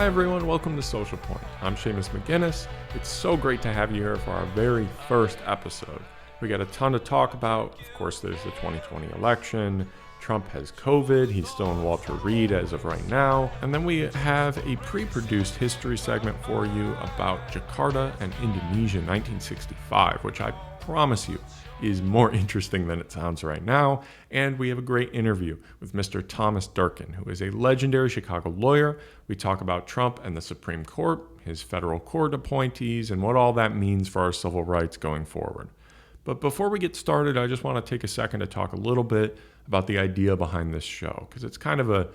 everyone, welcome to Social Point. I'm Seamus McGinnis. It's so great to have you here for our very first episode. We got a ton to talk about. Of course, there's the 2020 election. Trump has COVID. He's still in Walter Reed as of right now. And then we have a pre-produced history segment for you about Jakarta and Indonesia 1965, which I promise you is more interesting than it sounds right now. And we have a great interview with Mr. Thomas Durkin, who is a legendary Chicago lawyer. We talk about Trump and the Supreme Court, his federal court appointees, and what all that means for our civil rights going forward. But before we get started, I just want to take a second to talk a little bit about the idea behind this show, because it's kind of a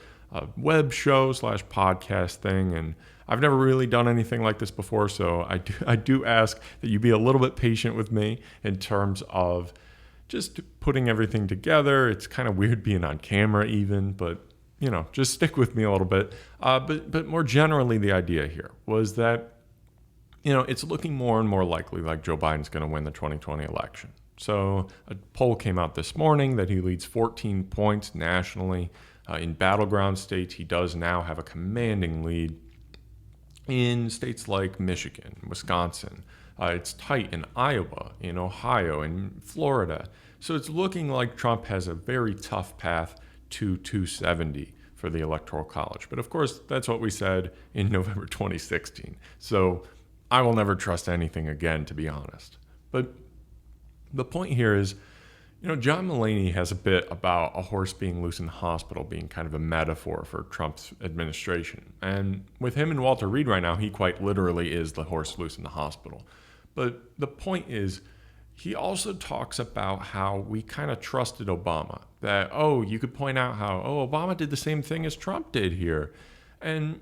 web show / podcast thing, and I've never really done anything like this before, so I do ask that you be a little bit patient with me in terms of just putting everything together. It's kind of weird being on camera even, but just stick with me a little bit. But more generally, the idea here was that it's looking more and more likely like Joe Biden's going to win the 2020 election. So a poll came out this morning that he leads 14 points nationally. In battleground states, he does now have a commanding lead. In states like Michigan, Wisconsin, it's tight in Iowa, in Ohio, in Florida. So it's looking like Trump has a very tough path to 270 for the Electoral College. But of course, that's what we said in November 2016. So I will never trust anything again, to be honest. But the point here is, John Mulaney has a bit about a horse being loose in the hospital being kind of a metaphor for Trump's administration. And with him and Walter Reed right now, he quite literally is the horse loose in the hospital. But the point is, he also talks about how we kind of trusted Obama. That, you could point out how, Obama did the same thing as Trump did here. And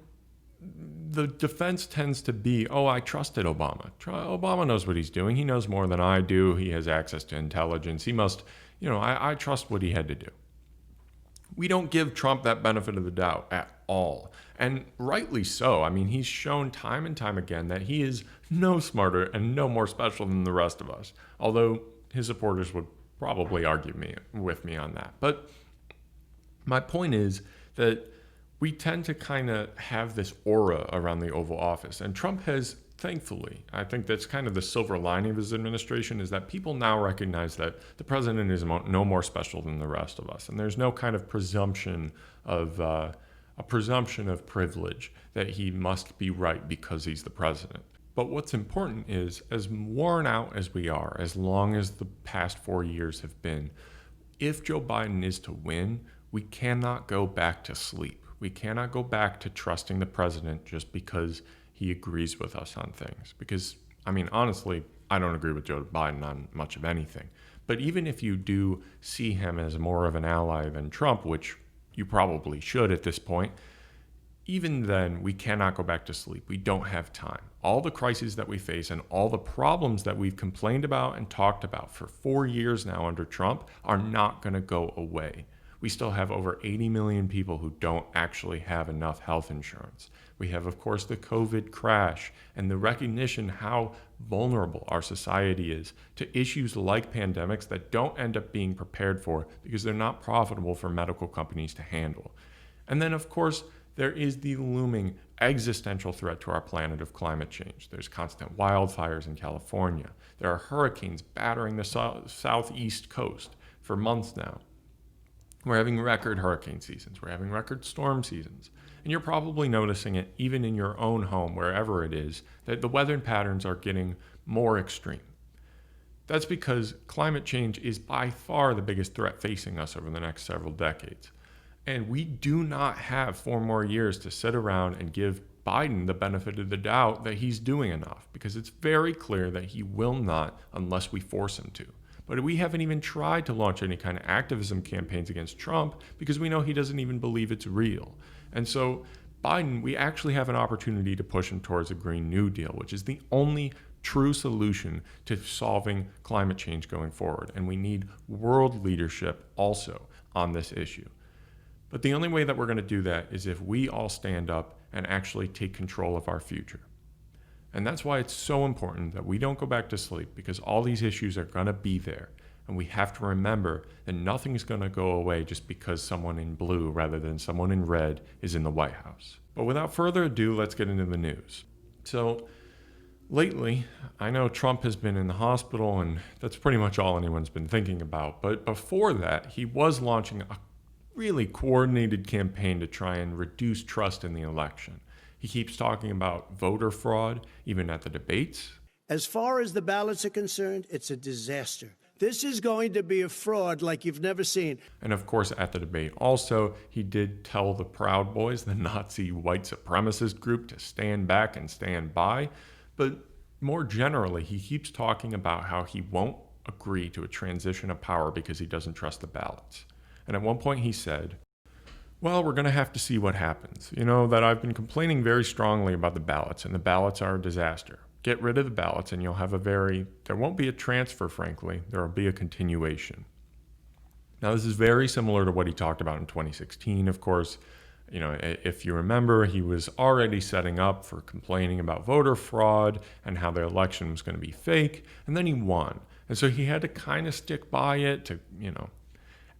the defense tends to be, I trusted Obama. Obama knows what he's doing. He knows more than I do. He has access to intelligence. He must, I trust what he had to do. We don't give Trump that benefit of the doubt at all. And rightly so. I mean, he's shown time and time again that he is no smarter and no more special than the rest of us. Although his supporters would probably argue with me on that. But my point is that we tend to kind of have this aura around the Oval Office. And Trump has, thankfully, I think that's kind of the silver lining of his administration, is that people now recognize that the president is no more special than the rest of us. And there's no kind of presumption of privilege that he must be right because he's the president. But what's important is, as worn out as we are, as long as the past 4 years have been, if Joe Biden is to win, we cannot go back to sleep. We cannot go back to trusting the president just because he agrees with us on things. Because, honestly, I don't agree with Joe Biden on much of anything. But even if you do see him as more of an ally than Trump, which you probably should at this point, even then, we cannot go back to sleep. We don't have time. All the crises that we face and all the problems that we've complained about and talked about for 4 years now under Trump are not going to go away. We still have over 80 million people who don't actually have enough health insurance. We have, of course, the COVID crash and the recognition how vulnerable our society is to issues like pandemics that don't end up being prepared for because they're not profitable for medical companies to handle. And then, of course, there is the looming existential threat to our planet of climate change. There's constant wildfires in California. There are hurricanes battering the southeast coast for months now. We're having record hurricane seasons. We're having record storm seasons. And you're probably noticing it even in your own home, wherever it is, that the weather patterns are getting more extreme. That's because climate change is by far the biggest threat facing us over the next several decades. And we do not have 4 more years to sit around and give Biden the benefit of the doubt that he's doing enough, because it's very clear that he will not unless we force him to. But we haven't even tried to launch any kind of activism campaigns against Trump because we know he doesn't even believe it's real. And so Biden, we actually have an opportunity to push him towards a Green New Deal, which is the only true solution to solving climate change going forward. And we need world leadership also on this issue. But the only way that we're going to do that is if we all stand up and actually take control of our future. And that's why it's so important that we don't go back to sleep, because all these issues are going to be there. And we have to remember that nothing's going to go away just because someone in blue rather than someone in red is in the White House. But without further ado, let's get into the news. So lately, I know Trump has been in the hospital, and that's pretty much all anyone's been thinking about. But before that, he was launching a really coordinated campaign to try and reduce trust in the election. He keeps talking about voter fraud, even at the debates. As far as the ballots are concerned, it's a disaster. This is going to be a fraud like you've never seen. And of course, at the debate also, he did tell the Proud Boys, the Nazi white supremacist group, to stand back and stand by. But more generally, he keeps talking about how he won't agree to a transition of power because he doesn't trust the ballots. And at one point he said, well, we're going to have to see what happens. You know, that I've been complaining very strongly about the ballots, and the ballots are a disaster. Get rid of the ballots and you'll have there won't be a transfer, frankly. There will be a continuation. Now, this is very similar to what he talked about in 2016, of course. You know, if you remember, he was already setting up for complaining about voter fraud and how the election was going to be fake, and then he won. And so he had to kind of stick by it to,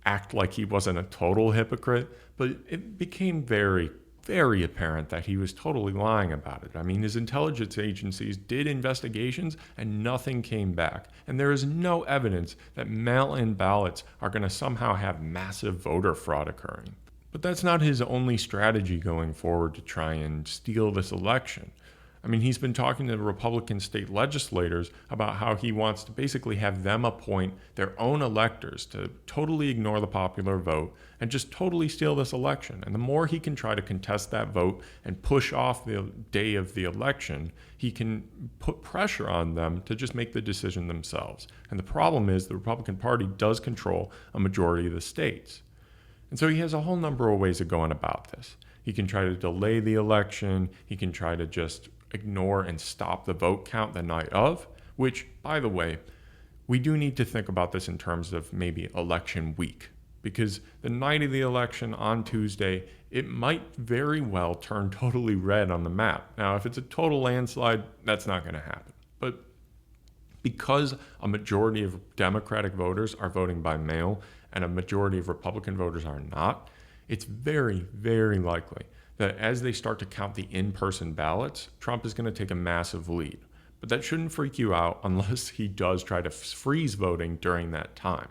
act like he wasn't a total hypocrite, but it became very, very apparent that he was totally lying about it. I mean, his intelligence agencies did investigations and nothing came back. And there is no evidence that mail-in ballots are going to somehow have massive voter fraud occurring. But that's not his only strategy going forward to try and steal this election. I mean, he's been talking to the Republican state legislators about how he wants to basically have them appoint their own electors to totally ignore the popular vote and just totally steal this election. And the more he can try to contest that vote and push off the day of the election, he can put pressure on them to just make the decision themselves. And the problem is the Republican Party does control a majority of the states. And so he has a whole number of ways of going about this. He can try to delay the election. He can try to just ignore and stop the vote count the night of, which, by the way, we do need to think about this in terms of maybe election week, because the night of the election on Tuesday, it might very well turn totally red on the map. Now, if it's a total landslide, that's not going to happen. But because a majority of Democratic voters are voting by mail and a majority of Republican voters are not, it's very, very likely that as they start to count the in-person ballots, Trump is going to take a massive lead. But that shouldn't freak you out unless he does try to freeze voting during that time.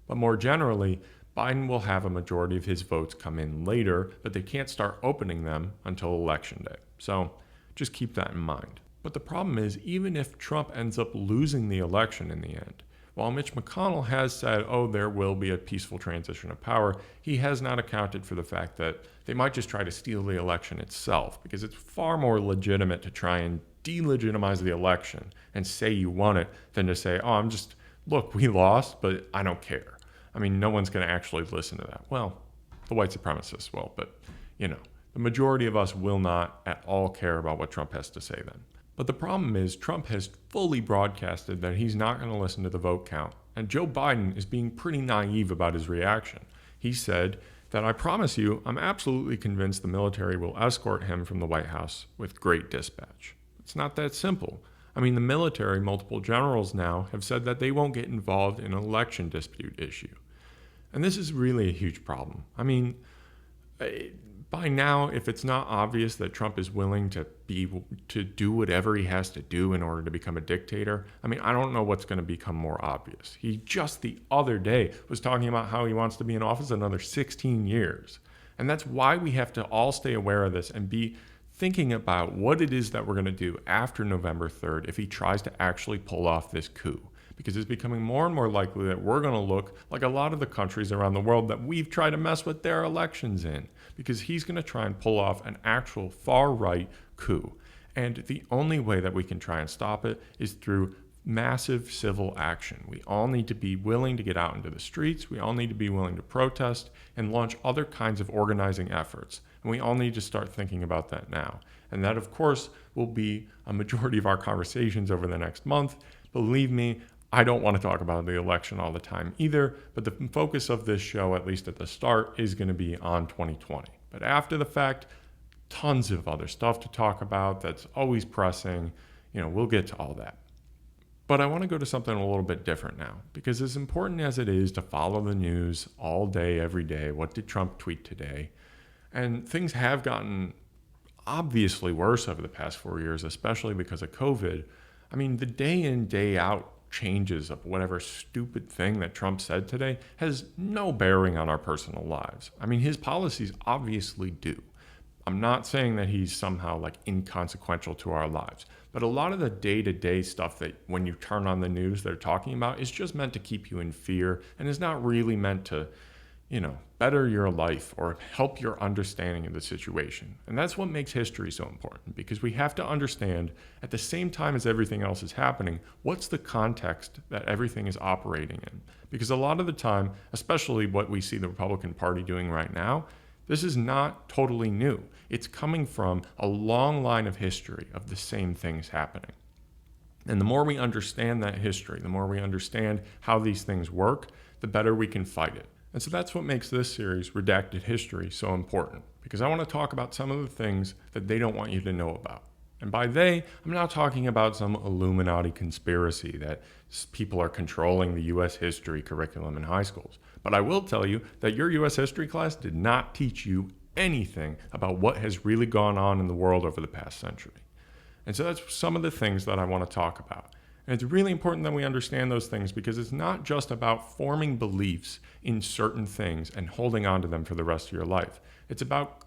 But more generally, Biden will have a majority of his votes come in later, but they can't start opening them until Election Day. So just keep that in mind. But the problem is, even if Trump ends up losing the election in the end, while Mitch McConnell has said, there will be a peaceful transition of power, he has not accounted for the fact that they might just try to steal the election itself, because it's far more legitimate to try and delegitimize the election and say you won it than to say, look, we lost, but I don't care. I mean, no one's going to actually listen to that. Well, the white supremacists will, but, the majority of us will not at all care about what Trump has to say then. But the problem is Trump has fully broadcasted that he's not going to listen to the vote count. And Joe Biden is being pretty naive about his reaction. He said that, I promise you, I'm absolutely convinced the military will escort him from the White House with great dispatch. It's not that simple. I mean, the military, multiple generals now, have said that they won't get involved in an election dispute issue. And this is really a huge problem. I mean, by now, if it's not obvious that Trump is willing to do whatever he has to do in order to become a dictator, I mean, I don't know what's going to become more obvious. He just the other day was talking about how he wants to be in office another 16 years. And that's why we have to all stay aware of this and be thinking about what it is that we're going to do after November 3rd if he tries to actually pull off this coup. Because it's becoming more and more likely that we're going to look like a lot of the countries around the world that we've tried to mess with their elections in. Because he's going to try and pull off an actual far-right coup. And the only way that we can try and stop it is through massive civil action. We all need to be willing to get out into the streets. We all need to be willing to protest and launch other kinds of organizing efforts. And we all need to start thinking about that now. And that, of course, will be a majority of our conversations over the next month. Believe me, I don't want to talk about the election all the time either, but the focus of this show, at least at the start, is going to be on 2020. But after the fact, tons of other stuff to talk about that's always pressing. We'll get to all that. But I want to go to something a little bit different now, because as important as it is to follow the news all day, every day, what did Trump tweet today? And things have gotten obviously worse over the past 4 years, especially because of COVID. I mean, the day in, day out changes of whatever stupid thing that Trump said today has no bearing on our personal lives. I mean, his policies obviously do. I'm not saying that he's somehow like inconsequential to our lives, but a lot of the day-to-day stuff that when you turn on the news they're talking about is just meant to keep you in fear and is not really meant to, better your life or help your understanding of the situation. And that's what makes history so important, because we have to understand at the same time as everything else is happening, what's the context that everything is operating in? Because a lot of the time, especially what we see the Republican Party doing right now, this is not totally new. It's coming from a long line of history of the same things happening. And the more we understand that history, the more we understand how these things work, the better we can fight it. And so that's what makes this series, Redacted History, so important, because I want to talk about some of the things that they don't want you to know about. And by they, I'm not talking about some Illuminati conspiracy that people are controlling the U.S. history curriculum in high schools. But I will tell you that your U.S. history class did not teach you anything about what has really gone on in the world over the past century. And so that's some of the things that I want to talk about. And it's really important that we understand those things, because it's not just about forming beliefs in certain things and holding on to them for the rest of your life. It's about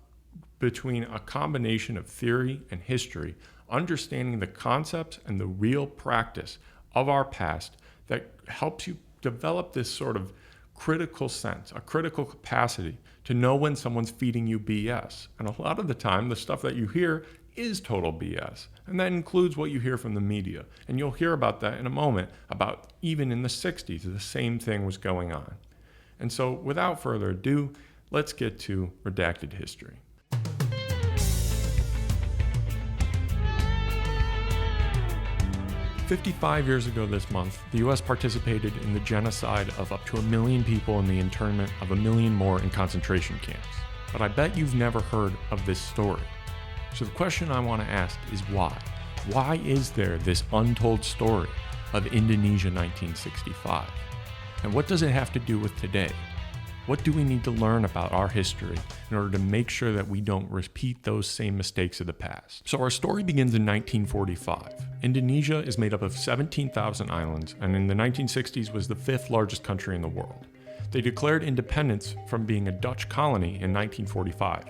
between a combination of theory and history, understanding the concepts and the real practice of our past that helps you develop this sort of critical sense, a critical capacity to know when someone's feeding you BS. And a lot of the time, the stuff that you hear is total BS. And that includes what you hear from the media. And you'll hear about that in a moment, about even in the 60s, the same thing was going on. And so without further ado, let's get to Redacted History. "55 years ago this month, the U.S. participated in the genocide of up to 1 million people and the internment of 1 million more in concentration camps. But I bet you've never heard of this story. So the question I want to ask is why? Why is there this untold story of Indonesia 1965? And what does it have to do with today? What do we need to learn about our history in order to make sure that we don't repeat those same mistakes of the past? So our story begins in 1945. Indonesia is made up of 17,000 islands, and in the 1960s was the 5th largest country in the world. They declared independence from being a Dutch colony in 1945.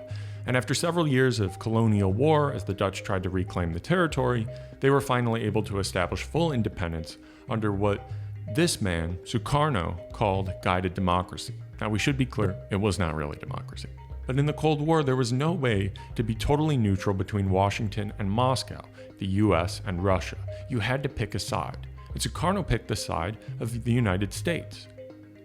And after several years of colonial war, as the Dutch tried to reclaim the territory, they were finally able to establish full independence under what this man, Sukarno, called guided democracy. Now, we should be clear, it was not really democracy. But in the Cold War, there was no way to be totally neutral between Washington and Moscow, the US and Russia. You had to pick a side. And Sukarno picked the side of the United States.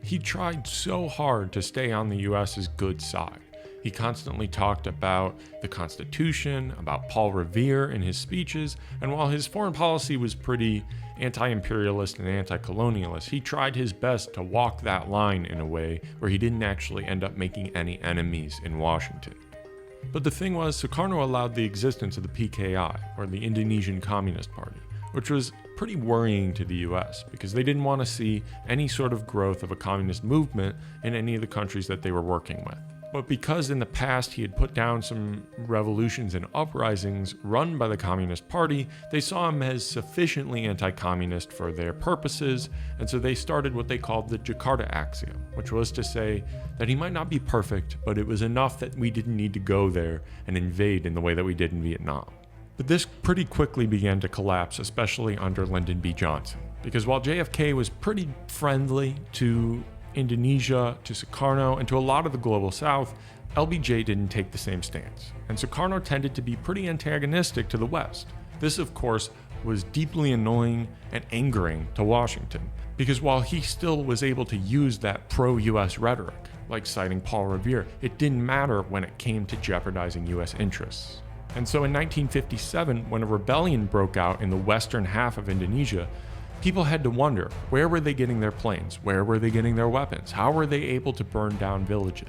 He tried so hard to stay on the US's good side. He constantly talked about the Constitution, about Paul Revere in his speeches, and while his foreign policy was pretty anti-imperialist and anti-colonialist, he tried his best to walk that line in a way where he didn't actually end up making any enemies in Washington. But the thing was, Sukarno allowed the existence of the PKI, or the Indonesian Communist Party, which was pretty worrying to the US because they didn't want to see any sort of growth of a communist movement in any of the countries that they were working with. But because in the past he had put down some revolutions and uprisings run by the Communist Party, they saw him as sufficiently anti-communist for their purposes, and so they started what they called the Jakarta Axiom, which was to say that he might not be perfect, but it was enough that we didn't need to go there and invade in the way that we did in Vietnam. But this pretty quickly began to collapse, especially under Lyndon B. Johnson, because while JFK was pretty friendly to Indonesia, to Sukarno, and to a lot of the global south, LBJ didn't take the same stance, and Sukarno tended to be pretty antagonistic to the West. This, of course, was deeply annoying and angering to Washington, because while he still was able to use that pro-US rhetoric, like citing Paul Revere, it didn't matter when it came to jeopardizing US interests. And so in 1957, when a rebellion broke out in the western half of Indonesia, people had to wonder, where were they getting their planes? Where were they getting their weapons? How were they able to burn down villages?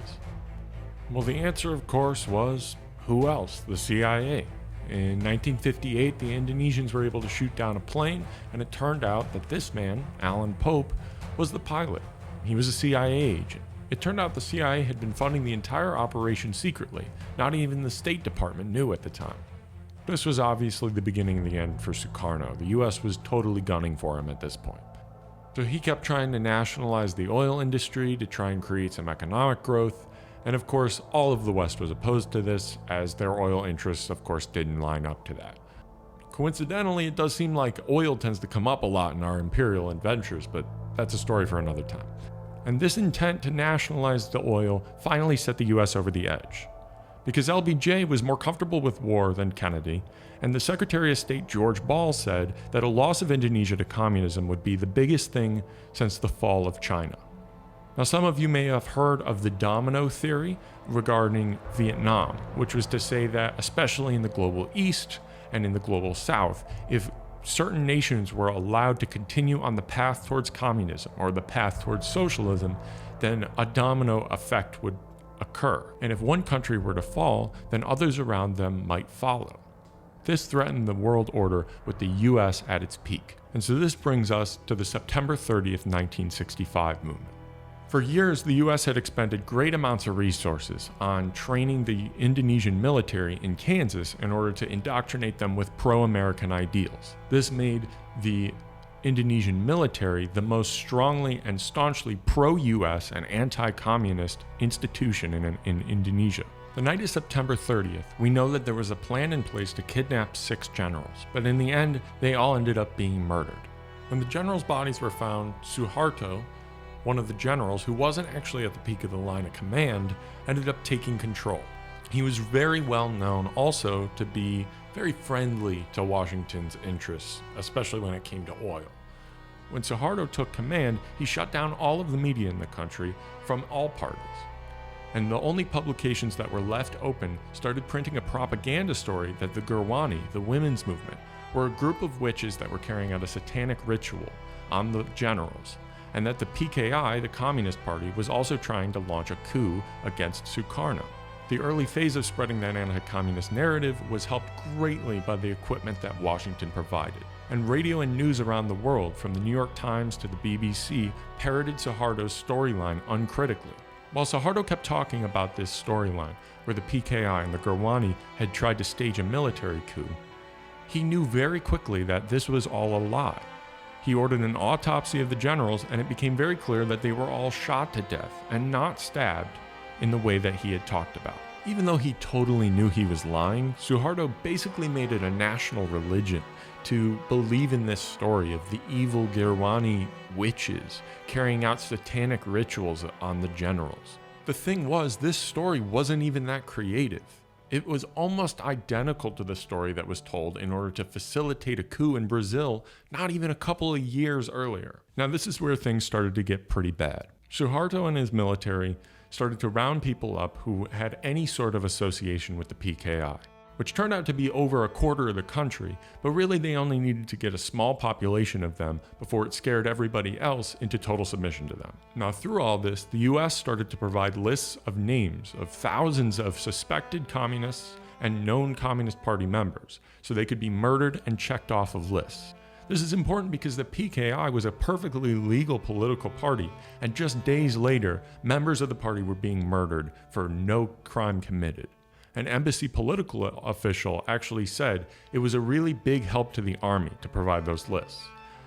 Well, the answer, of course, was who else? The CIA. In 1958, the Indonesians were able to shoot down a plane, and it turned out that this man, Alan Pope, was the pilot. He was a CIA agent. It turned out the CIA had been funding the entire operation secretly. Not even the State Department knew at the time. This was obviously the beginning of the end for Sukarno. The US was totally gunning for him at this point. So he kept trying to nationalize the oil industry to try and create some economic growth. And of course, all of the West was opposed to this, as their oil interests, of course, didn't line up to that. Coincidentally, it does seem like oil tends to come up a lot in our imperial adventures, but that's a story for another time. And this intent to nationalize the oil finally set the US over the edge. Because LBJ was more comfortable with war than Kennedy, and the Secretary of State George Ball said that a loss of Indonesia to communism would be the biggest thing since the fall of China. Now, some of you may have heard of the domino theory regarding Vietnam, which was to say that, especially in the global East and in the global South, if certain nations were allowed to continue on the path towards communism or the path towards socialism, then a domino effect would occur. And if one country were to fall, then others around them might follow. This threatened the world order with the US at its peak. And so this brings us to the September 30th, 1965 movement. For years, the US had expended great amounts of resources on training the Indonesian military in Kansas in order to indoctrinate them with pro-American ideals. This made the Indonesian military the most strongly and staunchly pro-US and anti-communist institution in Indonesia. The night of September 30th, we know that there was a plan in place to kidnap 6 generals, but in the end, they all ended up being murdered. When the generals' bodies were found, Suharto, one of the generals who wasn't actually at the peak of the line of command, ended up taking control. He was very well known also to be very friendly to Washington's interests, especially when it came to oil. When Suharto took command, he shut down all of the media in the country from all parties. And the only publications that were left open started printing a propaganda story that the Gurwani, the women's movement, were a group of witches that were carrying out a satanic ritual on the generals, and that the PKI, the Communist Party, was also trying to launch a coup against Sukarno. The early phase of spreading that anti-communist narrative was helped greatly by the equipment that Washington provided. And radio and news around the world, from the New York Times to the BBC, parroted Suharto's storyline uncritically. While Suharto kept talking about this storyline, where the PKI and the Gurwani had tried to stage a military coup, he knew very quickly that this was all a lie. He ordered an autopsy of the generals, and it became very clear that they were all shot to death and not stabbed in the way that he had talked about. Even though he totally knew he was lying, Suharto basically made it a national religion to believe in this story of the evil Gurwani witches carrying out satanic rituals on the generals. The thing was, this story wasn't even that creative. It was almost identical to the story that was told in order to facilitate a coup in Brazil not even a couple of years earlier. Now, this is where things started to get pretty bad. Suharto and his military started to round people up who had any sort of association with the PKI, which turned out to be over a quarter of the country, but really they only needed to get a small population of them before it scared everybody else into total submission to them. Now, through all this, the US started to provide lists of names of thousands of suspected communists and known Communist Party members, so they could be murdered and checked off of lists. This is important because the PKI was a perfectly legal political party, and just days later, members of the party were being murdered for no crime committed. An embassy political official actually said it was a really big help to the army to provide those lists.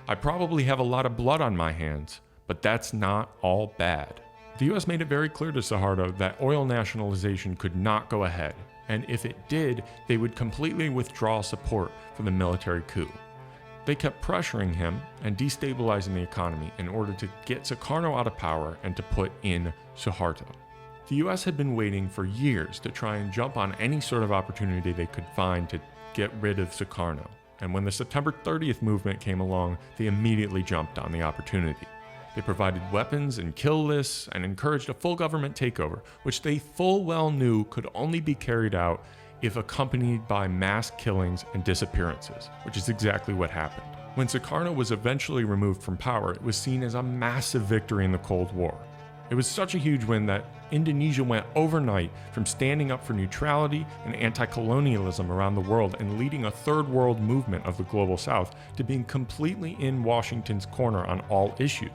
I probably have a lot of blood on my hands, but that's not all bad. The US made it very clear to Suharto that oil nationalization could not go ahead, and if it did, they would completely withdraw support for the military coup. They kept pressuring him and destabilizing the economy in order to get Sukarno out of power and to put in Suharto. The US had been waiting for years to try and jump on any sort of opportunity they could find to get rid of Sukarno. And when the September 30th movement came along, they immediately jumped on the opportunity. They provided weapons and kill lists and encouraged a full government takeover, which they full well knew could only be carried out if accompanied by mass killings and disappearances, which is exactly what happened. When Sukarno was eventually removed from power, it was seen as a massive victory in the Cold War. It was such a huge win that Indonesia went overnight from standing up for neutrality and anti-colonialism around the world and leading a third world movement of the global south to being completely in Washington's corner on all issues.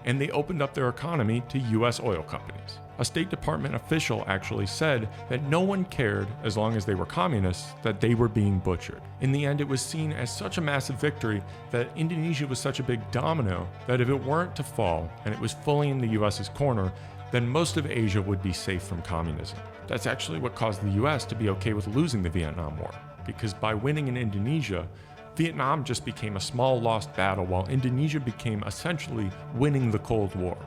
And they opened up their economy to US oil companies. A State Department official actually said that no one cared, as long as they were communists, that they were being butchered. In the end, it was seen as such a massive victory that Indonesia was such a big domino that if it weren't to fall and it was fully in the US's corner, then most of Asia would be safe from communism. That's actually what caused the US to be okay with losing the Vietnam War, because by winning in Indonesia, Vietnam just became a small lost battle while Indonesia became essentially winning the Cold War.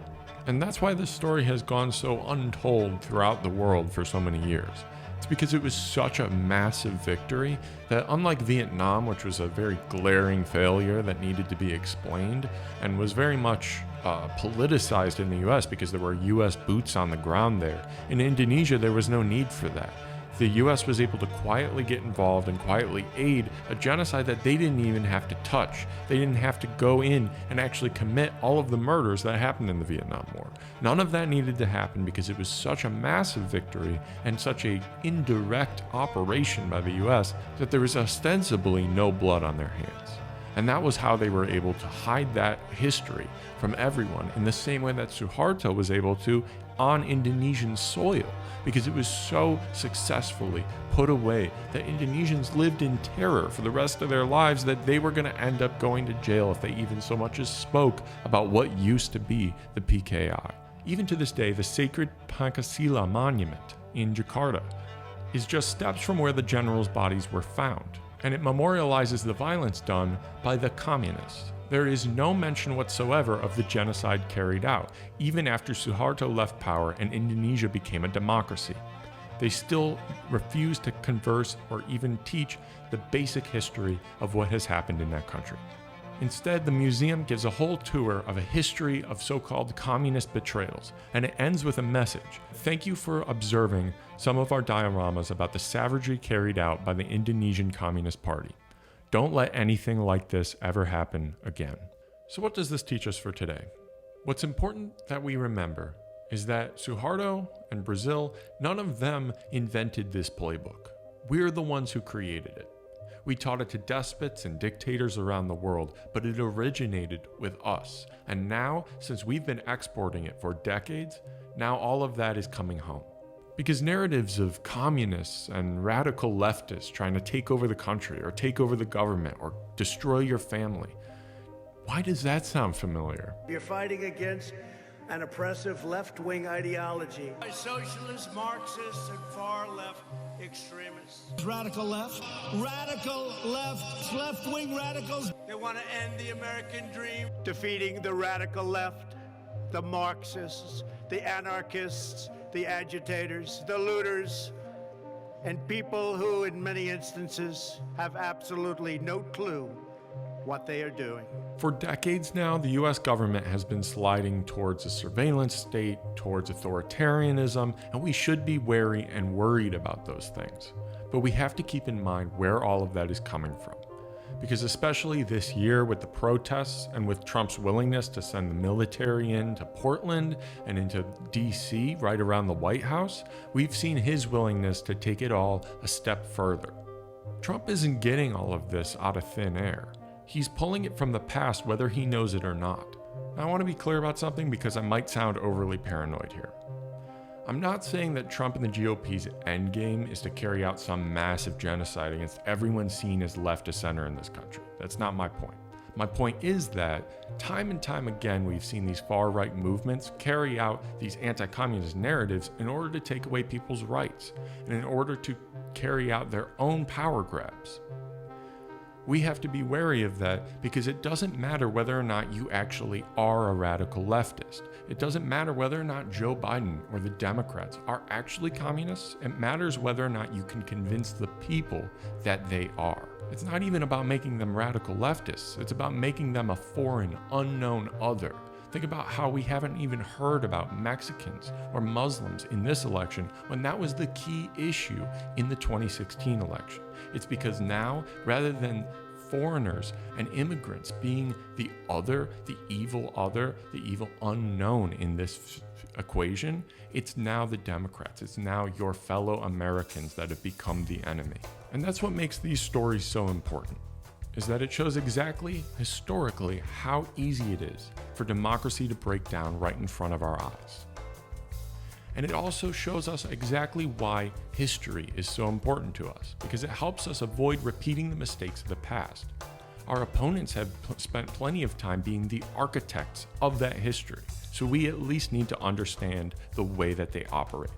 And that's why this story has gone so untold throughout the world for so many years. It's because it was such a massive victory that, unlike Vietnam, which was a very glaring failure that needed to be explained and was very much politicized in the US because there were US boots on the ground there, in Indonesia there was no need for that. The US was able to quietly get involved and quietly aid a genocide that they didn't even have to touch. They didn't have to go in and actually commit all of the murders that happened in the Vietnam War. None of that needed to happen because it was such a massive victory and such an indirect operation by the US that there was ostensibly no blood on their hands. And that was how they were able to hide that history from everyone in the same way that Suharto was able to on Indonesian soil, because it was so successfully put away that Indonesians lived in terror for the rest of their lives that they were going to end up going to jail if they even so much as spoke about what used to be the PKI. Even to this day, the sacred Pancasila monument in Jakarta is just steps from where the generals' bodies were found, and it memorializes the violence done by the communists. There is no mention whatsoever of the genocide carried out, even after Suharto left power and Indonesia became a democracy. They still refuse to converse or even teach the basic history of what has happened in that country. Instead, the museum gives a whole tour of a history of so-called communist betrayals, and it ends with a message. Thank you for observing some of our dioramas about the savagery carried out by the Indonesian Communist Party. Don't let anything like this ever happen again. So what does this teach us for today? What's important that we remember is that Suharto and Brazil, none of them invented this playbook. We're the ones who created it. We taught it to despots and dictators around the world, but it originated with us. And now, since we've been exporting it for decades, now all of that is coming home. Because narratives of communists and radical leftists trying to take over the country or take over the government or destroy your family, why does that sound familiar? You're fighting against an oppressive left-wing ideology. By socialists, Marxists, and far-left extremists. Radical left, left-wing radicals. They want to end the American dream. Defeating the radical left, the Marxists, the anarchists, the agitators, the looters, and people who, in many instances, have absolutely no clue what they are doing. For decades now, the US government has been sliding towards a surveillance state, towards authoritarianism, and we should be wary and worried about those things. But we have to keep in mind where all of that is coming from. Because especially this year with the protests and with Trump's willingness to send the military into Portland and into DC right around the White House, we've seen his willingness to take it all a step further. Trump isn't getting all of this out of thin air. He's pulling it from the past whether he knows it or not. Now, I want to be clear about something because I might sound overly paranoid here. I'm not saying that Trump and the GOP's endgame is to carry out some massive genocide against everyone seen as left of center in this country. That's not my point. My point is that time and time again, we've seen these far-right movements carry out these anti-communist narratives in order to take away people's rights and in order to carry out their own power grabs. We have to be wary of that because it doesn't matter whether or not you actually are a radical leftist. It doesn't matter whether or not Joe Biden or the Democrats are actually communists. It matters whether or not you can convince the people that they are. It's not even about making them radical leftists. It's about making them a foreign, unknown other. Think about how we haven't even heard about Mexicans or Muslims in this election when that was the key issue in the 2016 election. It's because now, rather than foreigners and immigrants being the other, the evil unknown in this equation, it's now the Democrats. It's now your fellow Americans that have become the enemy. And that's what makes these stories so important, is that it shows exactly, historically, how easy it is for democracy to break down right in front of our eyes. And it also shows us exactly why history is so important to us, because it helps us avoid repeating the mistakes of the past. Our opponents have spent plenty of time being the architects of that history, so we at least need to understand the way that they operate.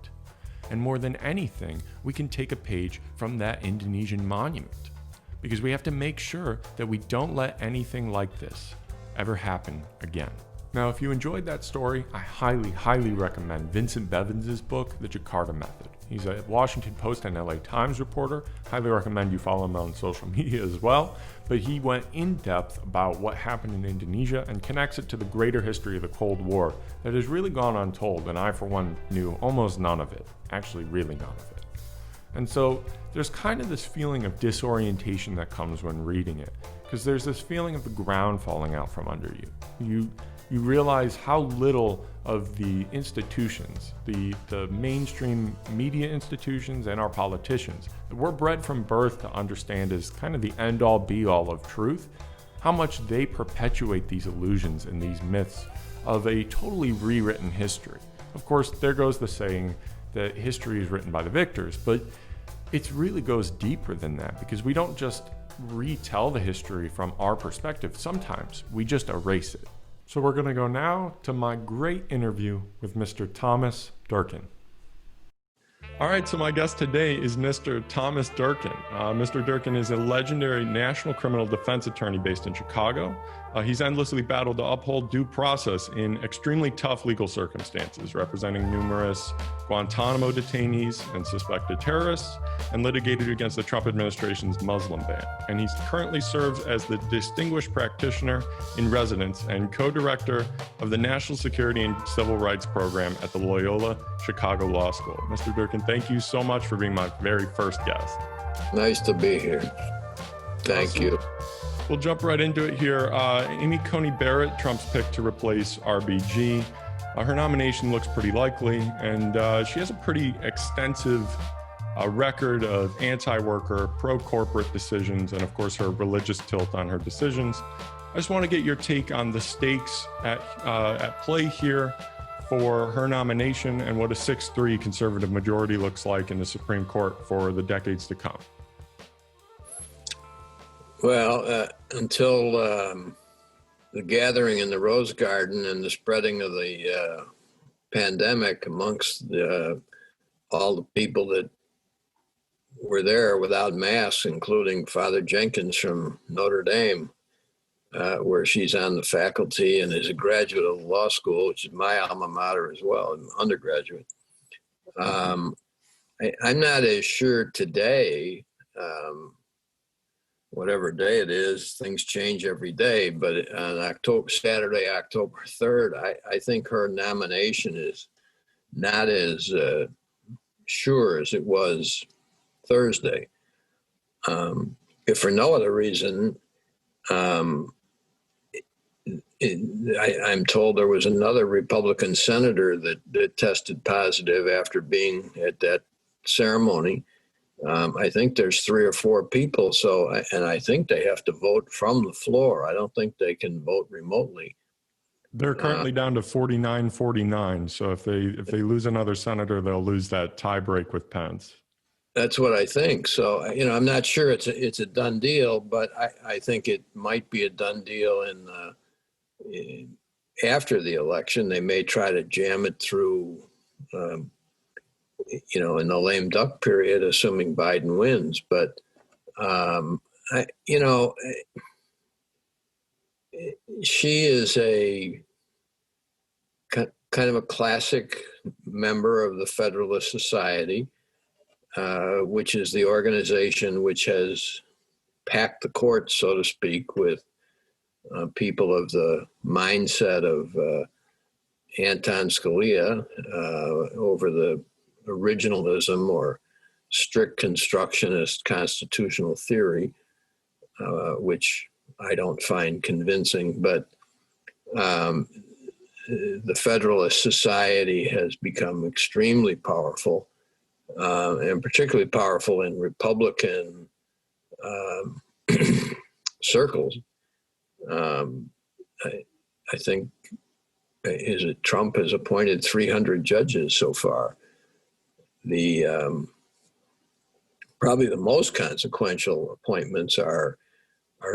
And more than anything, we can take a page from that Indonesian monument, because we have to make sure that we don't let anything like this ever happen again. Now, if you enjoyed that story, I highly recommend Vincent Bevins' book, The Jakarta Method. He's a Washington Post and LA Times reporter. Highly recommend you follow him on social media as well. But he went in depth about what happened in Indonesia and connects it to the greater history of the Cold War that has really gone untold, and I, for one, knew almost none of it. Actually, really none of it. And so there's kind of this feeling of disorientation that comes when reading it, because there's this feeling of the ground falling out from under you. You realize how little of the institutions, the mainstream media institutions and our politicians that we're bred from birth to understand as kind of the end-all be-all of truth, how much they perpetuate these illusions and these myths of a totally rewritten history. Of course, there goes the saying that history is written by the victors, but it really goes deeper than that, because we don't just retell the history from our perspective. Sometimes we just erase it. So we're going to go now to my great interview with Mr. Thomas Durkin. All right, so my guest today is Mr. Thomas Durkin. Mr. Durkin is a legendary national criminal defense attorney based in Chicago. He's endlessly battled to uphold due process in extremely tough legal circumstances, representing numerous Guantanamo detainees and suspected terrorists, and litigated against the Trump administration's Muslim ban. And he currently serves as the Distinguished Practitioner in Residence and co-director of the National Security and Civil Rights Program at the Loyola Chicago Law School. Mr. Durkin, thank you so much for being my very first guest. Nice to be here. Thank you. We'll jump right into it here. Amy Coney Barrett, Trump's pick to replace RBG. Her nomination looks pretty likely, and she has a pretty extensive record of anti-worker, pro-corporate decisions, and of course her religious tilt on her decisions. I just want to get your take on the stakes at play here for her nomination and what a 6-3 conservative majority looks like in the Supreme Court for the decades to come. Well, until the gathering in the Rose Garden and the spreading of the pandemic amongst all the people that were there without masks, including Father Jenkins from Notre Dame, where she's on the faculty and is a graduate of the law school, which is my alma mater as well, an undergraduate. I'm not as sure today, whatever day it is, things change every day, but on Saturday, October 3rd, I think her nomination is not as sure as it was Thursday. If for no other reason, I'm told there was another Republican senator that tested positive after being at that ceremony. I think there's 3 or 4 people. And I think they have to vote from the floor. I don't think they can vote remotely. They're currently down to 49-49. So if they lose another senator, they'll lose that tie break with Pence. That's what I think. So, I'm not sure it's a done deal, but I think it might be a done deal after the election. They may try to jam it through, in the lame duck period, assuming Biden wins. But, she is a kind of a classic member of the Federalist Society, which is the organization which has packed the court, so to speak, with people of the mindset of Anton Scalia over the originalism or strict constructionist constitutional theory. which I don't find convincing, but the Federalist Society has become extremely powerful, and particularly powerful in Republican circles. I think Trump has appointed 300 judges so far. The probably the most consequential appointments are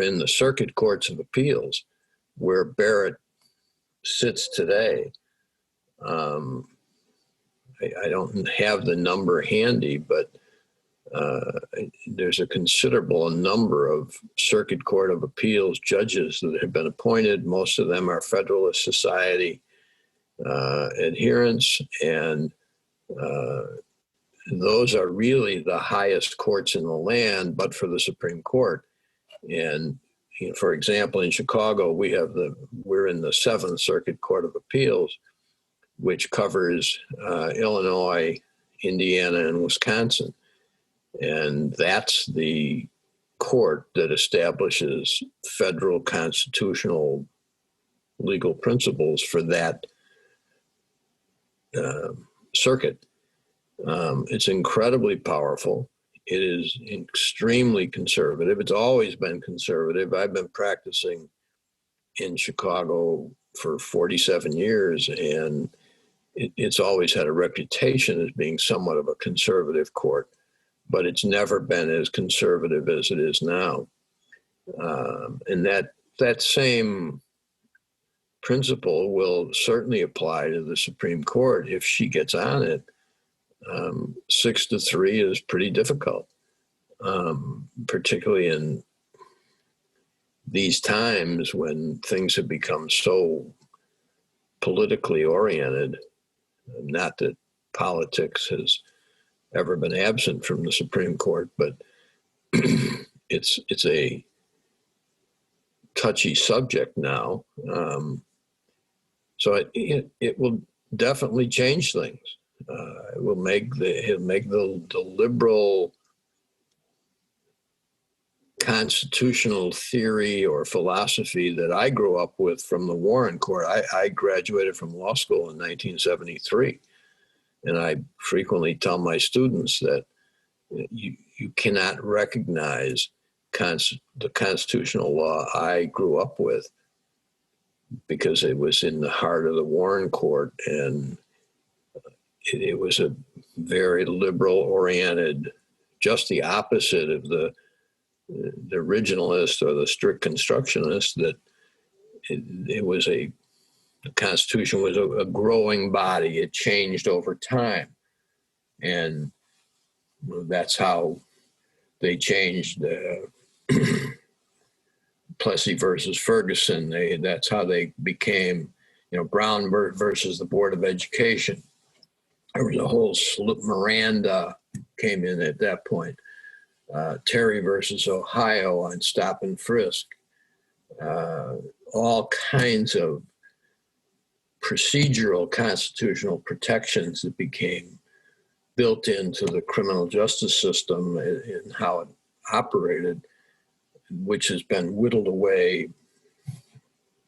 in the circuit courts of appeals, where Barrett sits today. I don't have the number handy, but there's a considerable number of Circuit Court of Appeals judges that have been appointed. Most of them are Federalist Society adherents, and those are really the highest courts in the land, but for the Supreme Court. And for example, in Chicago, we're in the Seventh Circuit Court of Appeals, which covers Illinois, Indiana, and Wisconsin. And that's the court that establishes federal constitutional legal principles for that circuit. It's incredibly powerful. It is extremely conservative. It's always been conservative. I've been practicing in Chicago for 47 years, and it's always had a reputation as being somewhat of a conservative court, but it's never been as conservative as it is now. And that same principle will certainly apply to the Supreme Court if she gets on it. 6-3 is pretty difficult, particularly in these times when things have become so politically oriented. Not that politics has ever been absent from the Supreme Court, but it's a touchy subject now. So it will definitely change things. It'll make the liberal constitutional theory or philosophy that I grew up with from the Warren Court. I graduated from law school in 1973, and I frequently tell my students that you cannot recognize the constitutional law I grew up with because it was in the heart of the Warren Court, and it was a very liberal-oriented, just the opposite of the originalist or the strict constructionist, that the Constitution was a growing body. It changed over time. And that's how they changed Plessy versus Ferguson. That's how they became, Brown versus the Board of Education. There was a whole Miranda came in at that point. Terry versus Ohio on stop and frisk. All kinds of procedural constitutional protections that became built into the criminal justice system and how it operated, which has been whittled away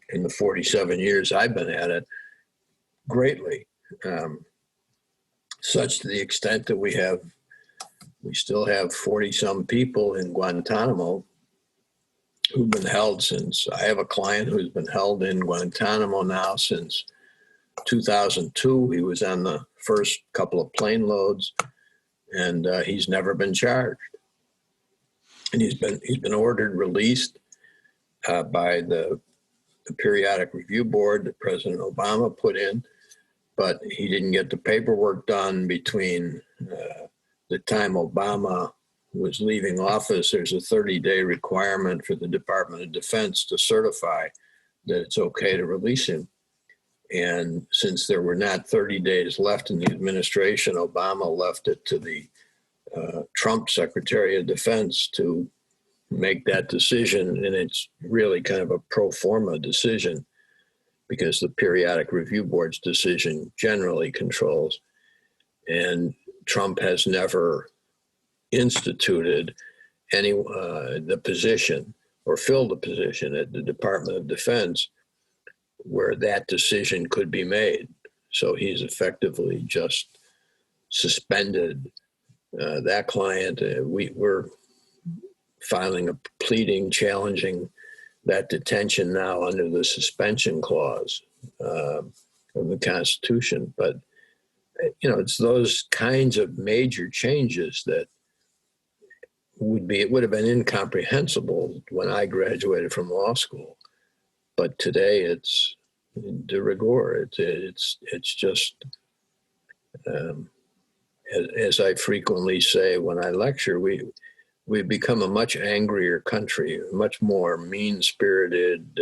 in the 47 years I've been at it greatly, such to the extent that we still have 40-some people in Guantanamo who've been held since. I have a client who's been held in Guantanamo now since 2002. He was on the first couple of plane loads, and he's never been charged. And he's been ordered released by the periodic review board that President Obama put in, but he didn't get the paperwork done between the time Obama was leaving office. There's a 30-day requirement for the Department of Defense to certify that it's okay to release him. And since there were not 30 days left in the administration, Obama left it to the Trump Secretary of Defense to make that decision. And it's really kind of a pro forma decision because the periodic review board's decision generally controls. And Trump has never instituted the position or filled a position at the Department of Defense where that decision could be made. So he's effectively just suspended that client. We're filing a pleading challenging that detention now under the suspension clause of the Constitution. But, it's those kinds of major changes that it would have been incomprehensible when I graduated from law school. But today it's de rigueur. It's just, as I frequently say when I lecture, we've become a much angrier country, much more mean-spirited.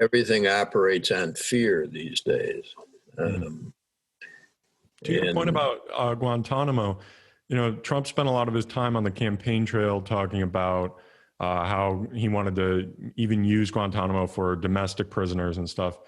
Everything operates on fear these days. To your point about Guantanamo, Trump spent a lot of his time on the campaign trail talking about how he wanted to even use Guantanamo for domestic prisoners and stuff.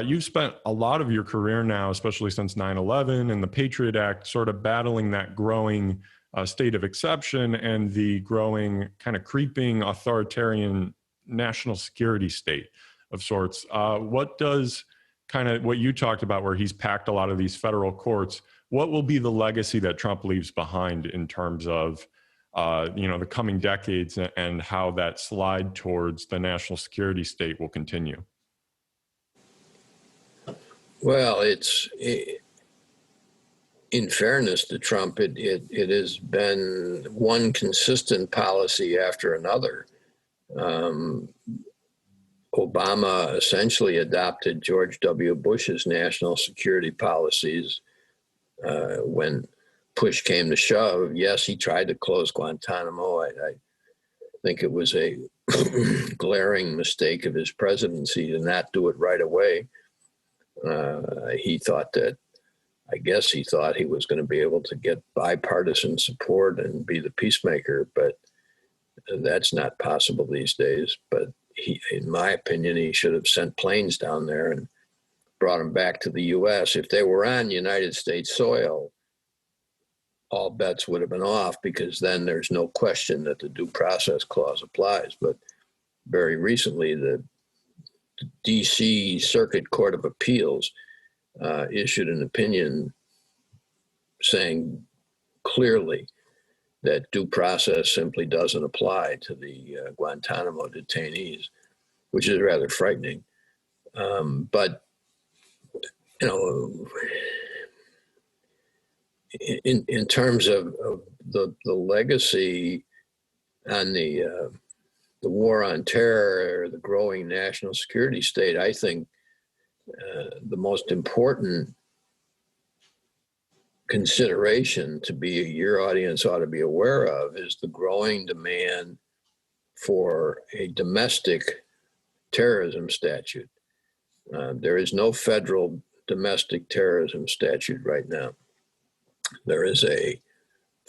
You've spent a lot of your career now, especially since 9/11 and the Patriot Act, sort of battling that growing state of exception and the growing kind of creeping authoritarian national security state of sorts. What does kind of what you talked about, where he's packed a lot of these federal courts, what will be the legacy that Trump leaves behind in terms of the coming decades and how that slide towards the national security state will continue? Well, in fairness to Trump, it has been one consistent policy after another. Obama essentially adopted George W. Bush's national security policies when push came to shove. Yes, he tried to close Guantanamo. I think it was a glaring mistake of his presidency to not do it right away. He thought he was going to be able to get bipartisan support and be the peacemaker, but that's not possible these days. But in my opinion, he should have sent planes down there and brought them back to the U.S. If they were on United States soil, all bets would have been off, because then there's no question that the due process clause applies. But very recently, the D.C. Circuit Court of Appeals issued an opinion saying clearly that due process simply doesn't apply to the Guantanamo detainees, which is rather frightening. But, in terms of the legacy on the war on terror, the growing national security state, I think the most important consideration your audience ought to be aware of is the growing demand for a domestic terrorism statute. There is no federal domestic terrorism statute right now. There is a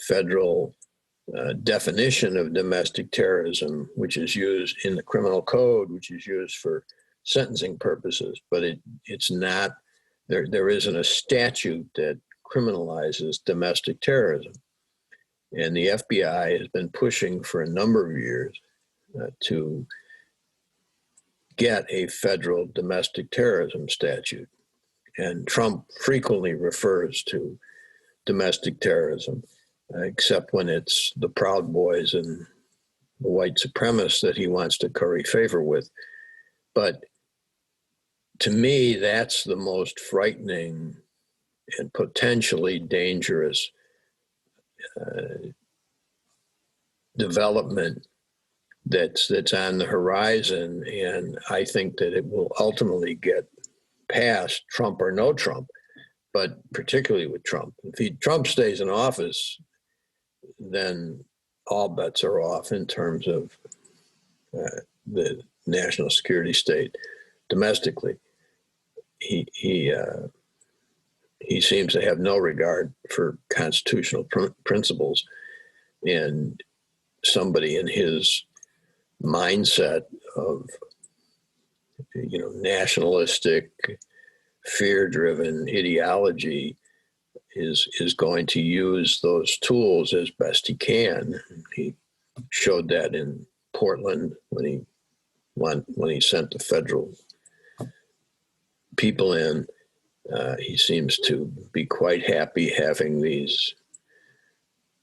federal definition of domestic terrorism, which is used in the criminal code, which is used for sentencing purposes, but it's not, there isn't a statute that criminalizes domestic terrorism. And the FBI has been pushing for a number of years to get a federal domestic terrorism statute. And Trump frequently refers to domestic terrorism, except when it's the Proud Boys and the white supremacists that he wants to curry favor with. But to me, that's the most frightening and potentially dangerous development that's on the horizon. And I think that it will ultimately get past Trump or no Trump, but particularly with Trump. If Trump stays in office, then all bets are off in terms of the national security state domestically. He seems to have no regard for constitutional principles, and somebody in his mindset of nationalistic, fear-driven ideology is going to use those tools as best he can. He showed that in Portland when he sent the federal people in. He seems to be quite happy having these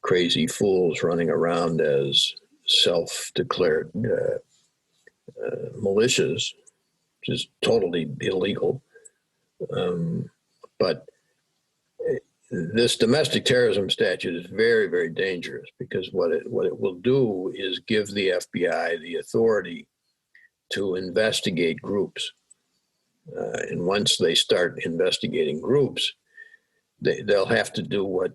crazy fools running around as self-declared militias, which is totally illegal. But this domestic terrorism statute is very, very dangerous, because what it will do is give the FBI the authority to investigate groups. And once they start investigating groups, they'll have to do what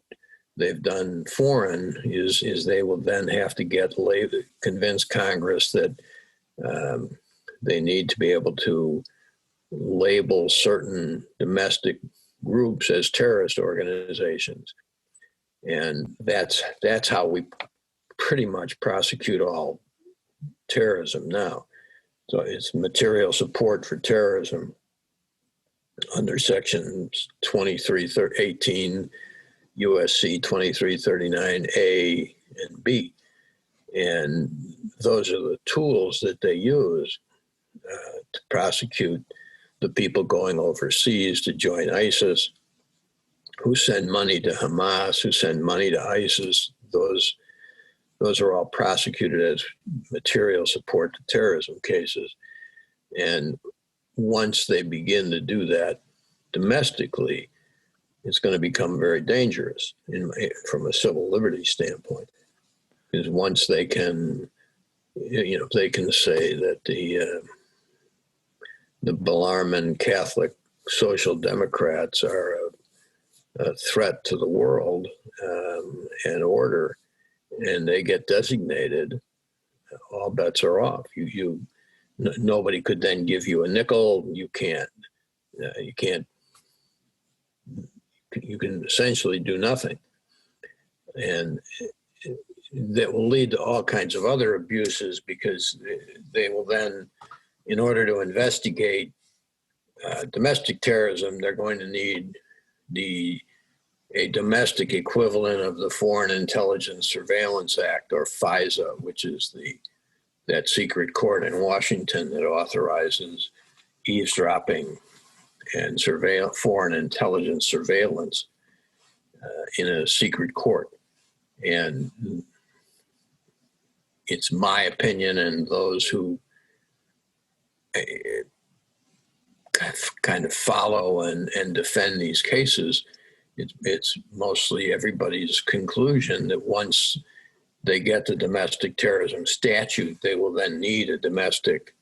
they've done foreign, is they will then have to convince Congress that they need to be able to label certain domestic groups as terrorist organizations. And that's how we pretty much prosecute all terrorism now. So it's material support for terrorism under sections 2318 USC 2339A and B. And those are the tools that they use to prosecute the people going overseas to join ISIS, who send money to Hamas, who send money to ISIS. Those are all prosecuted as material support to terrorism cases. And once they begin to do that domestically, it's going to become very dangerous from a civil liberties standpoint. Because once they can, they can say that the Bellarmine Catholic Social Democrats are a threat to the world and order, and they get designated, all bets are off. Nobody could then give you a nickel. You can essentially do nothing. And that will lead to all kinds of other abuses, because they will then, in order to investigate domestic terrorism, they're going to need a domestic equivalent of the Foreign Intelligence Surveillance Act, or FISA, which is that secret court in Washington that authorizes eavesdropping and foreign intelligence surveillance in a secret court. And it's my opinion, and those who kind of follow and defend these cases, it's mostly everybody's conclusion that once they get the domestic terrorism statute, they will then need a domestic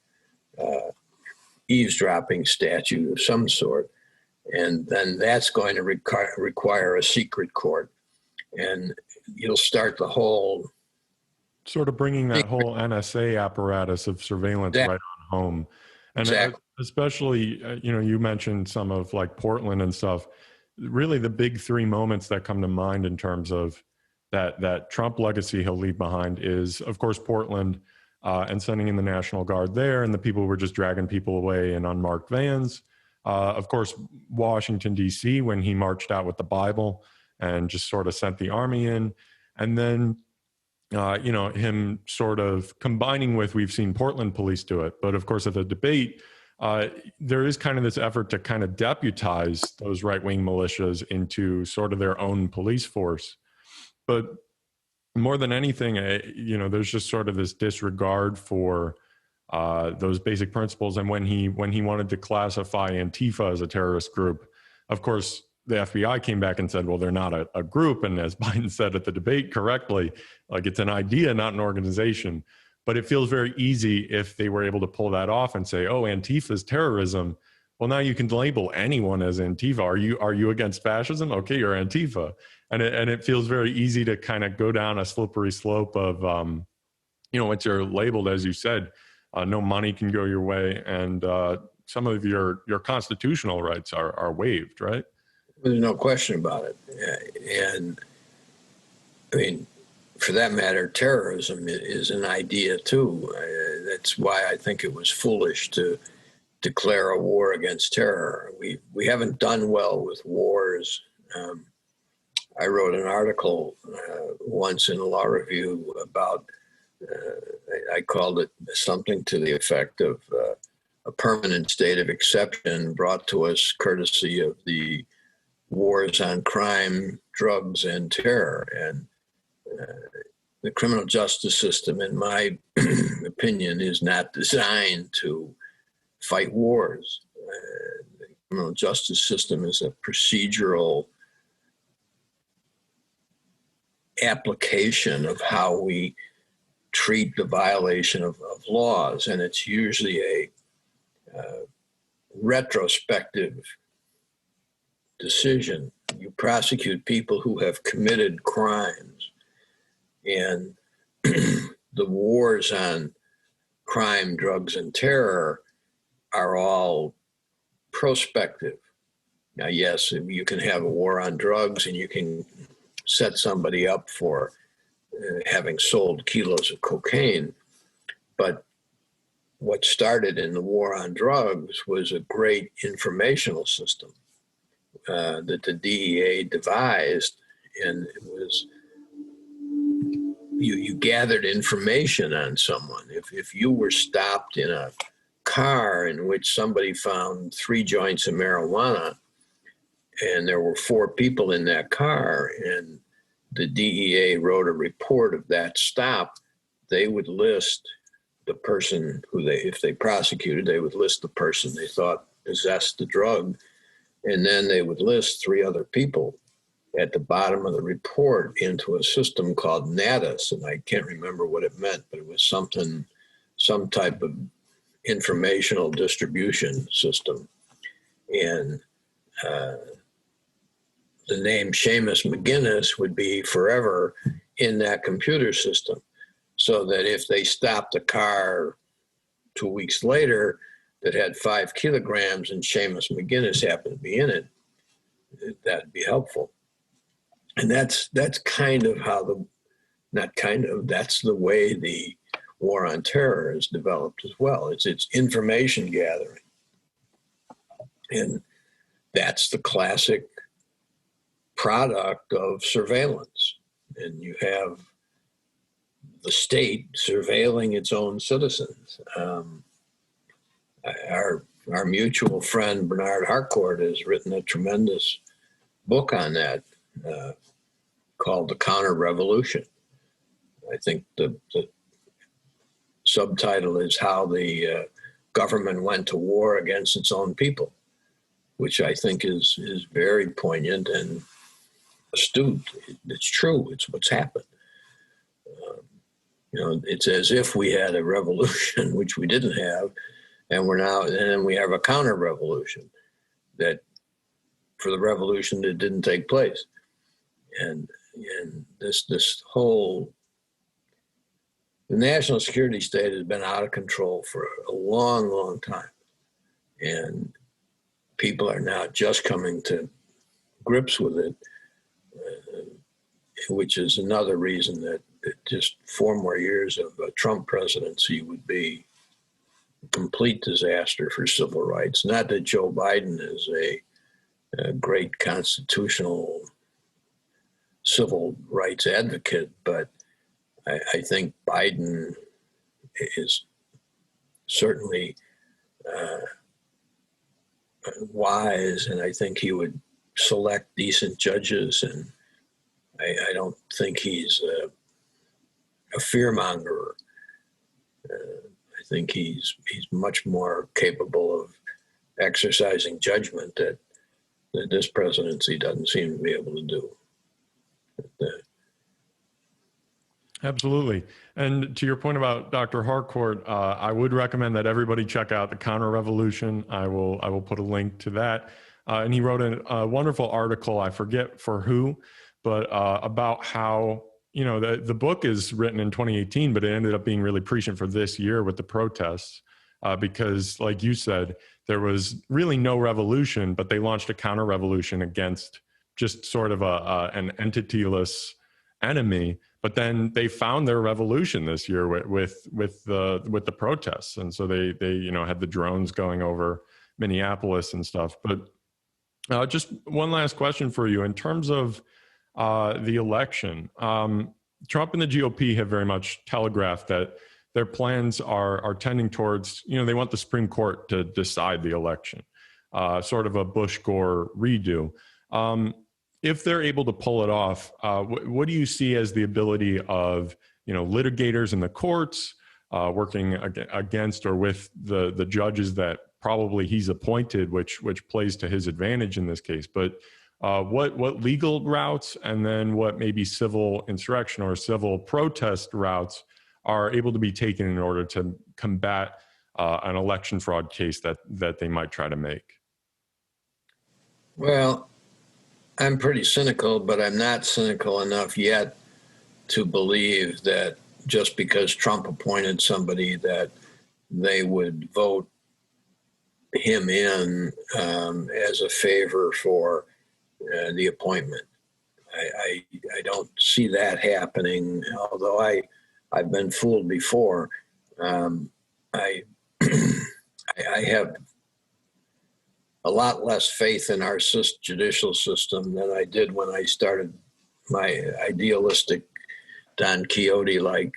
eavesdropping statute of some sort. And then that's going to require a secret court. And you'll start the whole... Sort of bringing that whole NSA apparatus of surveillance right on home. And exactly. Especially, you mentioned some of like Portland and stuff. Really the big three moments that come to mind in terms of that Trump legacy he'll leave behind is, of course, Portland and sending in the National Guard there, and the people were just dragging people away in unmarked vans. Of course, Washington, D.C., when he marched out with the Bible and just sort of sent the army in. And then, him sort of combining with, we've seen Portland police do it. But of course, at the debate, there is kind of this effort to kind of deputize those right-wing militias into sort of their own police force. But more than anything, there's just sort of this disregard for those basic principles. And when he wanted to classify Antifa as a terrorist group, of course, the FBI came back and said, well, they're not a group. And as Biden said at the debate correctly, like, it's an idea, not an organization. But it feels very easy if they were able to pull that off and say, oh, Antifa is terrorism. Well, now you can label anyone as Antifa. Are you against fascism? Okay, you're Antifa. And it feels very easy to kind of go down a slippery slope of, once you're labeled, as you said, no money can go your way, and some of your constitutional rights are waived, right? There's no question about it. And I mean, for that matter, terrorism is an idea too. That's why I think it was foolish to declare a war against terror. We haven't done well with wars. I wrote an article once in a law review about I called it something to the effect of a permanent state of exception brought to us courtesy of the wars on crime, drugs, and terror. And the criminal justice system, in my opinion, is not designed to fight wars. The criminal justice system is a procedural application of how we treat the violation of laws, and it's usually a retrospective decision. You prosecute people who have committed crimes, and the wars on crime, drugs, and terror are all prospective. Now, yes, you can have a war on drugs and you can set somebody up for having sold kilos of cocaine, but what started in the war on drugs was a great informational system that the DEA devised, and it was you gathered information on someone. If you were stopped in a car in which somebody found 3 joints of marijuana and there were 4 people in that car, and the DEA wrote a report of that stop, they would list the person who if they prosecuted, they would list the person they thought possessed the drug. And then they would list 3 other people at the bottom of the report into a system called NADIS. And I can't remember what it meant, but it was some type of informational distribution system. And the name Seamus McGinnis would be forever in that computer system, so that if they stopped a car 2 weeks later that had 5 kilograms and Seamus McGinnis happened to be in it, that'd be helpful. And that's kind of how that's the way the war on terror is developed as well. It's information gathering. And that's the classic product of surveillance. And you have the state surveilling its own citizens. Our mutual friend Bernard Harcourt has written a tremendous book on that called The Counter-Revolution. I think the subtitle is How the Government Went to War Against Its Own People, which I think is very poignant and astute. It's true. It's what's happened. It's as if we had a revolution, which we didn't have, and then we have a counter-revolution that for the revolution that didn't take place. And this whole, the national security state has been out of control for a long, long time. And people are now just coming to grips with it, which is another reason that just 4 more years of a Trump presidency would be a complete disaster for civil rights. Not that Joe Biden is a great constitutional civil rights advocate, but I think Biden is certainly wise, and I think he would select decent judges, and I don't think he's a fearmonger. I think he's much more capable of exercising judgment that this presidency doesn't seem to be able to do. Absolutely. And to your point about Dr. Harcourt, I would recommend that everybody check out The Counter-Revolution. I will put a link to that. And he wrote a wonderful article, I forget for who, but about how, the book is written in 2018, but it ended up being really prescient for this year with the protests, because like you said, there was really no revolution, but they launched a counter-revolution against just sort of an entityless enemy. But then they found their revolution this year with the protests, and so they had the drones going over Minneapolis and stuff. But just one last question for you in terms of the election. Trump and the GOP have very much telegraphed that their plans are tending towards, they want the Supreme Court to decide the election, sort of a Bush-Gore redo. If they're able to pull it off, what do you see as the ability of, litigators in the courts working against or with the judges that probably he's appointed, which plays to his advantage in this case? But what legal routes and then what maybe civil insurrection or civil protest routes are able to be taken in order to combat an election fraud case that they might try to make? Well, I'm pretty cynical, but I'm not cynical enough yet to believe that just because Trump appointed somebody that they would vote him in as a favor for the appointment. I don't see that happening, although I've been fooled before. I have a lot less faith in our judicial system than I did when I started my idealistic Don Quixote-like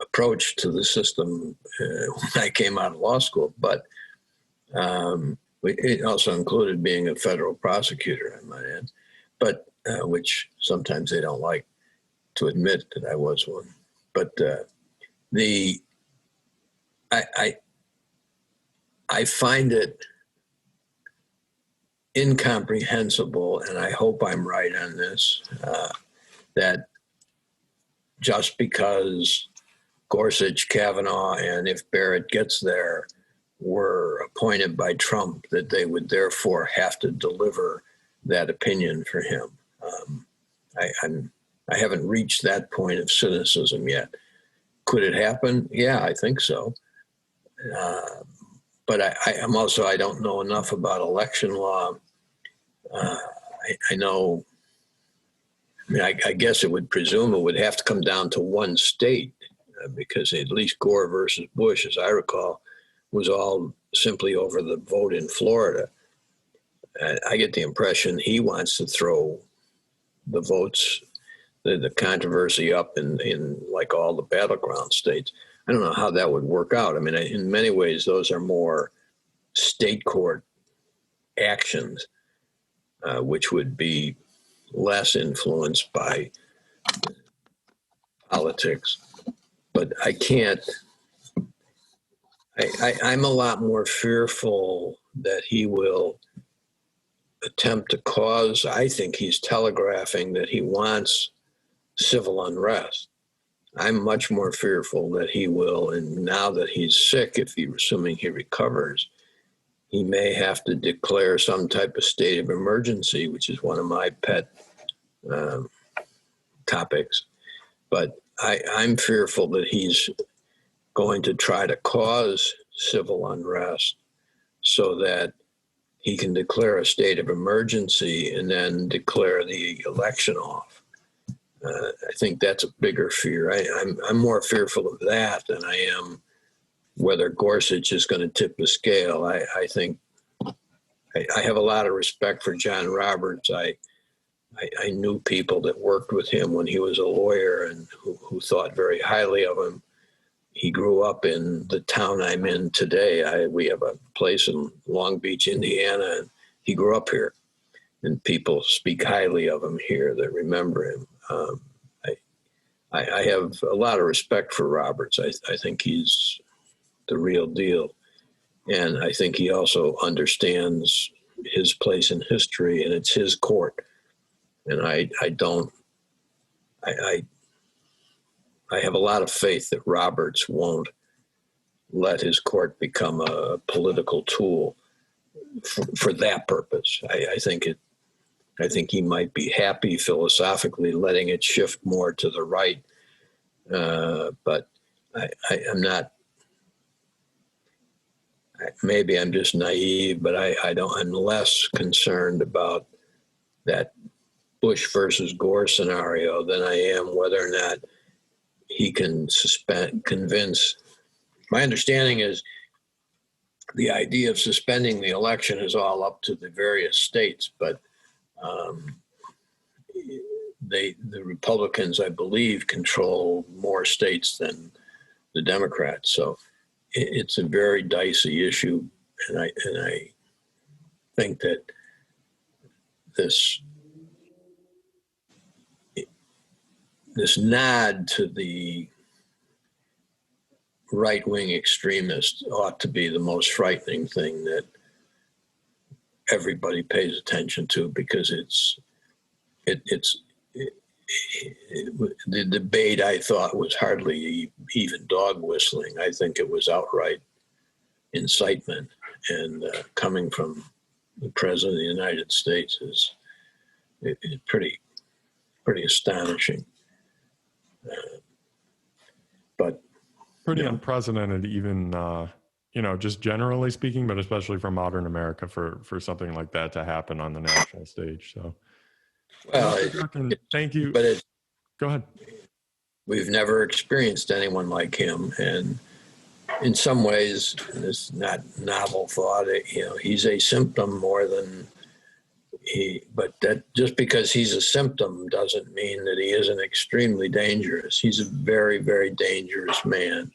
approach to the system when I came out of law school. But it also included being a federal prosecutor, I might add, but which sometimes they don't like to admit that I was one. But I find it incomprehensible, and I hope I'm right on this, that just because Gorsuch, Kavanaugh, and if Barrett gets there, were appointed by Trump, that they would therefore have to deliver that opinion for him. I haven't reached that point of cynicism yet. Could it happen? Yeah, I think so. But I'm also, I don't know enough about election law. I know, I guess it would presume it would have to come down to one state because at least Gore versus Bush, as I recall, was all simply over the vote in Florida. I get the impression he wants to throw the votes, the controversy up in like all the battleground states. I don't know how that would work out. I mean, in many ways, those are more state court actions, which would be less influenced by politics. But I can't, I'm a lot more fearful that he will attempt to cause, I think he's telegraphing that he wants civil unrest. I'm much more fearful that he will, and now that he's sick, assuming he recovers, he may have to declare some type of state of emergency, which is one of my pet topics. But I'm fearful that he's going to try to cause civil unrest so that he can declare a state of emergency and then declare the election off. I think that's a bigger fear. I'm more fearful of that than I am whether Gorsuch is going to tip the scale. I think I have a lot of respect for John Roberts. I knew people that worked with him when he was a lawyer and who thought very highly of him. He grew up in the town I'm in today. We have a place in Long Beach, Indiana, and he grew up here. And people speak highly of him here that remember him. I have a lot of respect for Roberts. I think he's the real deal. And I think he also understands his place in history, and it's his court. And I have a lot of faith that Roberts won't let his court become a political tool for that purpose. I think he might be happy philosophically letting it shift more to the right, but I'm not. Maybe I'm just naive, but I'm less concerned about that Bush versus Gore scenario than I am whether or not he can convince. My understanding is the idea of suspending the election is all up to the various states, but the Republicans, I believe, control more states than the Democrats. So it's a very dicey issue, and I think that this nod to the right-wing extremists ought to be the most frightening thing that everybody pays attention to, because the debate, I thought, was hardly even dog whistling. I think it was outright incitement, and coming from the President of the United States is pretty astonishing. But pretty unprecedented, even just generally speaking, but especially for modern America, for something like that to happen on the national stage. So, well, thank you. But go ahead. We've never experienced anyone like him, and in some ways, it's not novel thought. He's a symptom more than but that just because he's a symptom doesn't mean that he isn't extremely dangerous. He's a very, very dangerous man.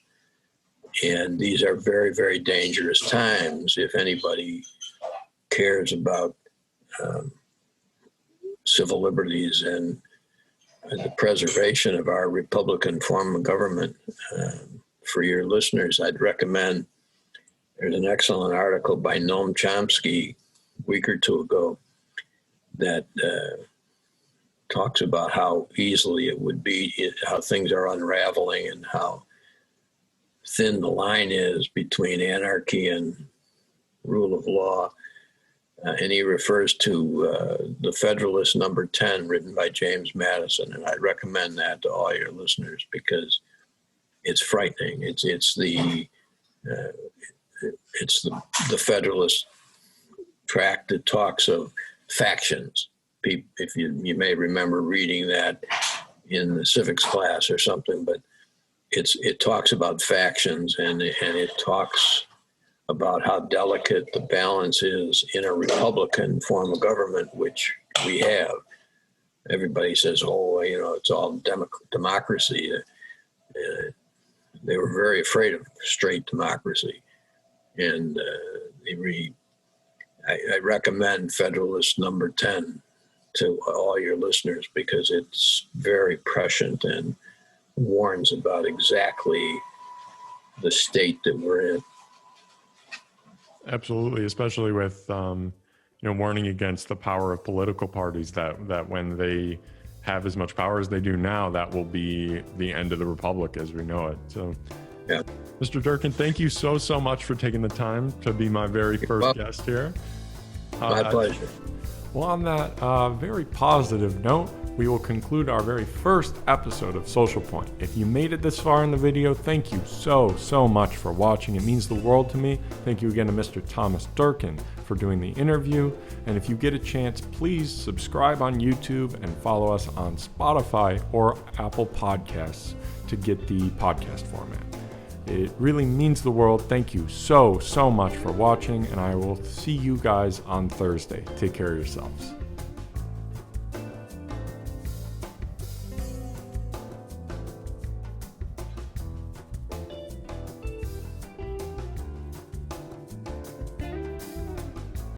And these are very, very dangerous times if anybody cares about civil liberties and the preservation of our Republican form of government. For your listeners, I'd recommend, there's an excellent article by Noam Chomsky a week or two ago that talks about how easily it would be, how things are unraveling, and how thin the line is between anarchy and rule of law. And he refers to the Federalist number 10, written by James Madison. And I'd recommend that to all your listeners because it's frightening. It's the Federalist tract that talks of factions. If you may remember reading that in the civics class or something, but it talks about factions, and it talks about how delicate the balance is in a Republican form of government, which we have. Everybody says, it's all democracy. They were very afraid of straight democracy. And I recommend Federalist number 10 to all your listeners because it's very prescient and warns about exactly the state that we're in. Absolutely, especially with warning against the power of political parties, that when they have as much power as they do now, that will be the end of the republic as we know it. So, yeah. Mr. Durkin, thank you so much for taking the time to be my very first guest here. My pleasure. Well, on that very positive note, we will conclude our very first episode of Social Point. If you made it this far in the video, thank you so much for watching. It means the world to me. Thank you again to Mr. Thomas Durkin for doing the interview. And if you get a chance, please subscribe on YouTube and follow us on Spotify or Apple Podcasts to get the podcast format. It really means the world. Thank you so much for watching, and I will see you guys on Thursday. Take care of yourselves.